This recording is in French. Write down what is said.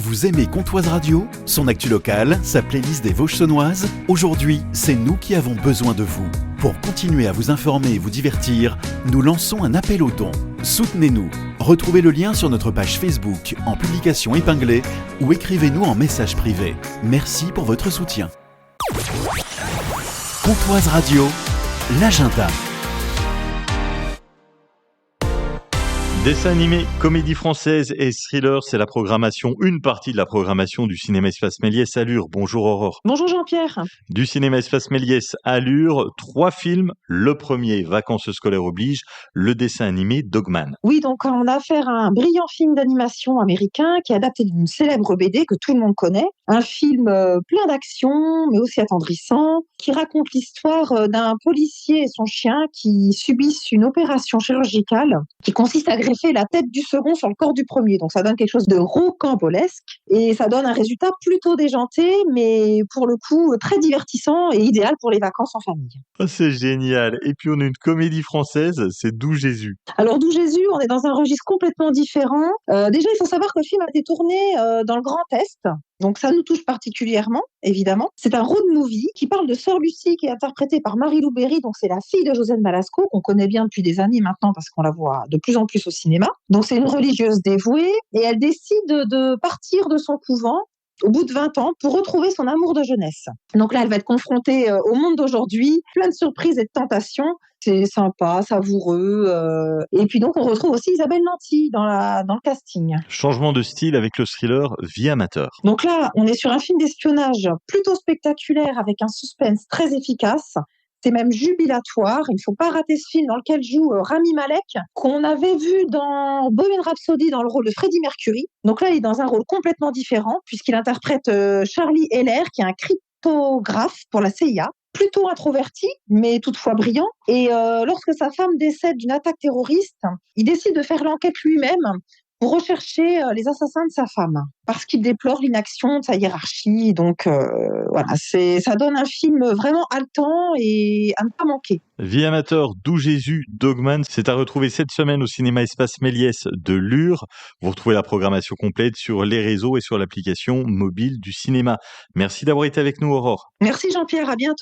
Vous aimez Comptoise Radio, son actu locale, sa playlist des Vosges saunoises? Aujourd'hui, c'est nous qui avons besoin de vous. Pour continuer à vous informer et vous divertir, nous lançons un appel aux dons. Soutenez-nous. Retrouvez le lien sur notre page Facebook en publication épinglée ou écrivez-nous en message privé. Merci pour votre soutien. Comptoise Radio, l'agenda. Dessins animés, comédie française et thriller, c'est une partie de la programmation du cinéma Espace Méliès à Lure. Bonjour Aurore. Bonjour Jean-Pierre. Du cinéma Espace Méliès à Lure, 3 films. Le premier, Vacances scolaires oblige, le dessin animé Dogman. Oui, donc on a affaire à un brillant film d'animation américain qui est adapté d'une célèbre BD que tout le monde connaît. Un film plein d'action, mais aussi attendrissant, qui raconte l'histoire d'un policier et son chien qui subissent une opération chirurgicale qui consiste à greffer la tête du second sur le corps du premier. Donc ça donne quelque chose de rocambolesque et ça donne un résultat plutôt déjanté, mais pour le coup très divertissant et idéal pour les vacances en famille. Oh, c'est génial. Et puis on a une comédie française, c'est D'où Jésus. Alors D'où Jésus, on est dans un registre complètement différent. Déjà, il faut savoir que le film a été tourné dans le Grand Est. Donc ça nous touche particulièrement, évidemment. C'est un road movie qui parle de Sœur Lucie, qui est interprétée par Marie-Lou Berry. Donc c'est la fille de Josène Balasco, qu'on connaît bien depuis des années maintenant parce qu'on la voit de plus en plus au cinéma. Donc c'est une religieuse dévouée et elle décide de partir de son couvent au bout de 20 ans pour retrouver son amour de jeunesse. Donc là, elle va être confrontée au monde d'aujourd'hui, plein de surprises et de tentations. C'est sympa, savoureux. Et puis donc, on retrouve aussi Isabelle Nanty dans le casting. Changement de style avec le thriller Vie amateur. Donc là, on est sur un film d'espionnage plutôt spectaculaire avec un suspense très efficace. C'est même jubilatoire. Il ne faut pas rater ce film dans lequel joue Rami Malek, qu'on avait vu dans Bohemian Rhapsody dans le rôle de Freddie Mercury. Donc là, il est dans un rôle complètement différent puisqu'il interprète Charlie Heller, qui est un cryptographe pour la CIA. Plutôt introverti, mais toutefois brillant. Et lorsque sa femme décède d'une attaque terroriste, il décide de faire l'enquête lui-même pour rechercher les assassins de sa femme, parce qu'il déplore l'inaction de sa hiérarchie. Donc voilà, ça donne un film vraiment haletant et à ne pas manquer. Vie amateur, D'où Jésus, Dogman, c'est à retrouver cette semaine au cinéma Espace Méliès de Lure. Vous retrouvez la programmation complète sur les réseaux et sur l'application mobile du cinéma. Merci d'avoir été avec nous, Aurore. Merci Jean-Pierre, à bientôt.